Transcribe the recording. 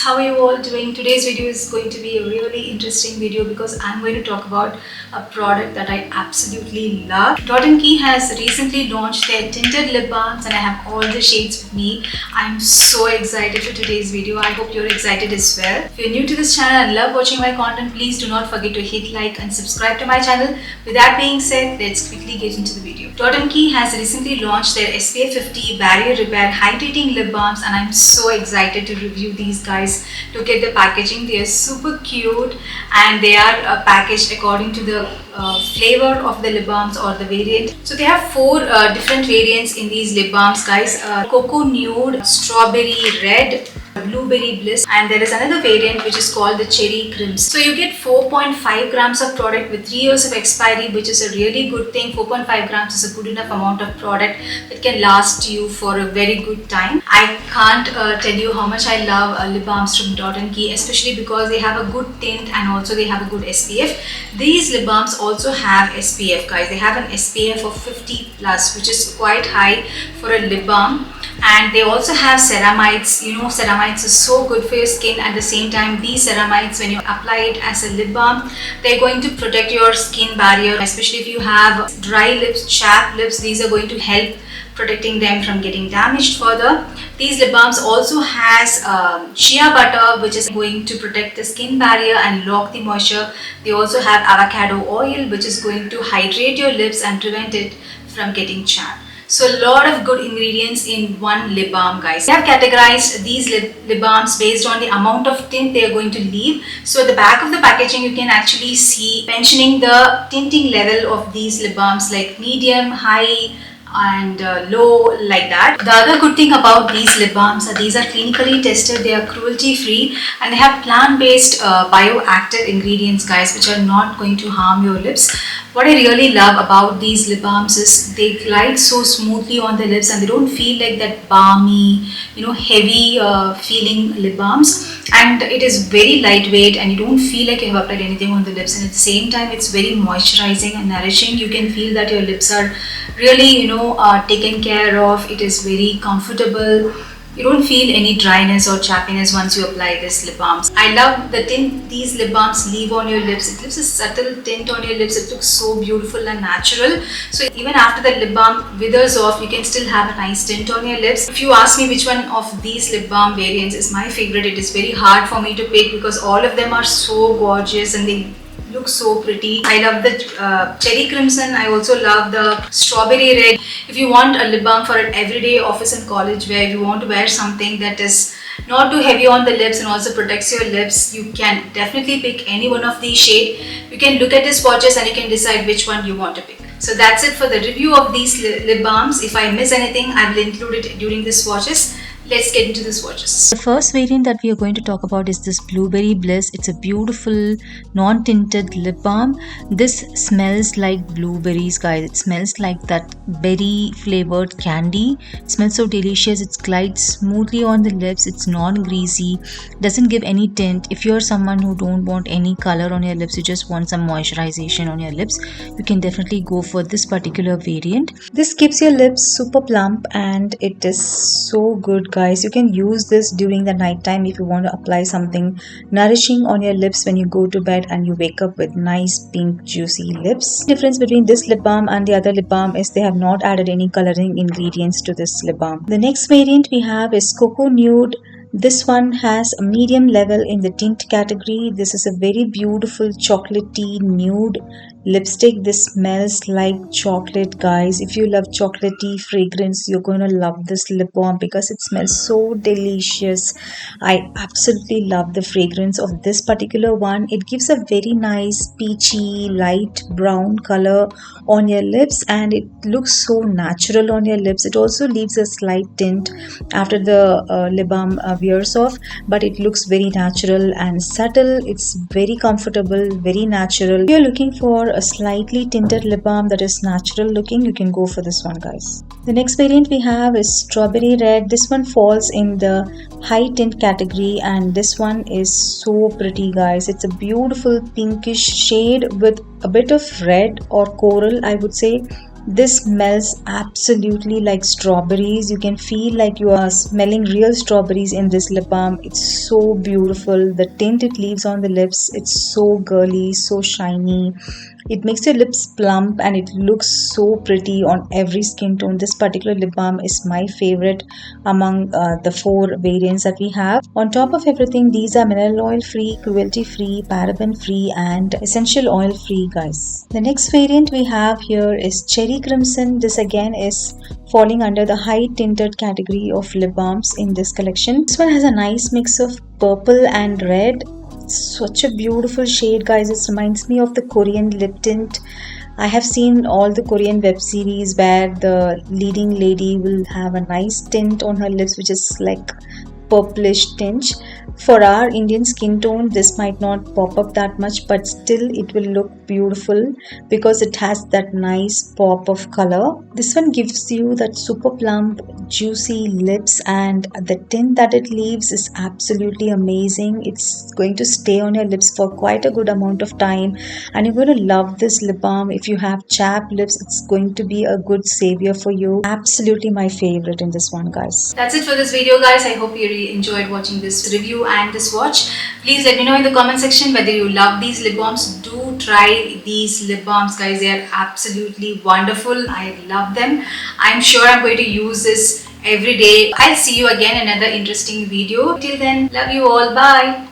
how are you all doing? Today's video is going to be a really interesting video because I'm going to talk about a product that I absolutely love. Dot Key has recently launched their tinted lip balms and I have all the shades with me. I'm so excited for today's video. I hope you're excited as well. If you're new to this channel and love watching my content, please do not forget to hit like and subscribe to my channel. With that being said, let's quickly get into the video. Dot Key has recently launched their SPF50 barrier repair hydrating lip balms and I'm so excited to review these guys. Look at the packaging. They are super cute and they are packaged according to the flavor of the lip balms or the variant. So they have four different variants in these lip balms, guys. Cocoa Nude, Strawberry Red, Blueberry Bliss, and there is another variant which is called the Cherry Crimson. So you get 4.5 grams of product with 3 years of expiry, which is a really good thing. 4.5 grams is a good enough amount of product that can last you for a very good time. I can't tell you how much I love lip balms from Dot Key, especially because they have a good tint and also they have a good SPF. These lip balms also have SPF, guys. They have an SPF of 50 plus, which is quite high for a lip balm. And they also have ceramides. You know, ceramides is so good for your skin. At the same time, these ceramides, when you apply it as a lip balm, they're going to protect your skin barrier, especially if you have dry lips, chapped lips. These are going to help protecting them from getting damaged further. These lip balms also has shea butter, which is going to protect the skin barrier and lock the moisture. They also have avocado oil, which is going to hydrate your lips and prevent it from getting chapped. So a lot of good ingredients in one lip balm, guys. They have categorized these lip balms based on the amount of tint they are going to leave. So at the back of the packaging, you can actually see mentioning the tinting level of these lip balms, like medium, high, and low, like that. The other good thing about these lip balms are these are clinically tested, they are cruelty free, and they have plant-based bioactive ingredients, guys, which are not going to harm your lips. What I really love about these lip balms is they glide so smoothly on the lips and they don't feel like that balmy, heavy feeling lip balms. And it is very lightweight and you don't feel like you have applied anything on the lips, and at the same time it's very moisturizing and nourishing. You can feel that your lips are really taken care of. It is very comfortable. You don't feel any dryness or chappiness once you apply this lip balms. I love the tint these lip balms leave on your lips. It leaves a subtle tint on your lips. It looks so beautiful and natural. So even after the lip balm withers off, you can still have a nice tint on your lips. If you ask me which one of these lip balm variants is my favorite, it is very hard for me to pick because all of them are so gorgeous and they look so pretty. I love the Cherry Crimson. I also love the Strawberry Red. If you want a lip balm for an everyday office and college wear, if you want to wear something that is not too heavy on the lips and also protects your lips, you can definitely pick any one of these shades. You can look at the swatches and you can decide which one you want to pick. So that's it for the review of these lip balms. If I miss anything, I will include it during the swatches. Let's get into the swatches. The first variant that we are going to talk about is this Blueberry Bliss. It's a beautiful non-tinted lip balm. This smells like blueberries, guys. It smells like that berry flavored candy. It smells so delicious. It glides smoothly on the lips. It's non-greasy. Doesn't give any tint. If you're someone who don't want any color on your lips, you just want some moisturization on your lips, you can definitely go for this particular variant. This keeps your lips super plump and it is so good, guys. You can use this during the night time if you want to apply something nourishing on your lips when you go to bed and you wake up with nice pink juicy lips. The difference between this lip balm and the other lip balm is they have not added any coloring ingredients to this lip balm. The next variant we have is Cocoa Nude. This one has a medium level in the tint category. This is a very beautiful chocolatey nude lipstick. This smells like chocolate, guys. If you love chocolatey fragrance, you're going to love this lip balm because it smells so delicious. I absolutely love the fragrance of this particular one. It gives a very nice peachy light brown color on your lips and it looks so natural on your lips. It also leaves a slight tint after the lip balm wears off, but it looks very natural and subtle. It's very comfortable, very natural. If you're looking for a slightly tinted lip balm that is natural looking, you can go for this one, guys. The next variant we have is Strawberry Red. This one falls in the high tint category and this one is so pretty, guys. It's a beautiful pinkish shade with a bit of red or coral, I would say. This smells absolutely like strawberries. You can feel like you are smelling real strawberries in this lip balm. It's so beautiful. The tint it leaves on the lips, it's so girly, so shiny. It makes your lips plump and it looks so pretty on every skin tone. This particular lip balm is my favorite among the 4 variants that we have. On top of everything, these are mineral oil free, cruelty free, paraben free, and essential oil free, guys. The next variant we have here is Cherry Crimson. This again is falling under the high tinted category of lip balms in this collection. This one has a nice mix of purple and red. Such a beautiful shade, guys. It reminds me of the Korean lip tint. I have seen all the Korean web series where the leading lady will have a nice tint on her lips, which is like purplish tinge. For our Indian skin tone, this might not pop up that much, but still it will look beautiful because it has that nice pop of color. This one gives you that super plump, juicy lips, and the tint that it leaves is absolutely amazing. It's going to stay on your lips for quite a good amount of time, and you're going to love this lip balm. If you have chapped lips, it's going to be a good savior for you. Absolutely my favorite in this one, guys. That's it for this video, guys. I hope you really enjoyed watching this review and this swatch. Please let me know in the comment section whether you love these lip balms. Do try these lip balms, guys. They are absolutely wonderful. I love them. I'm sure I'm going to use this every day. I'll see you again in another interesting video. Till then, love you all. Bye.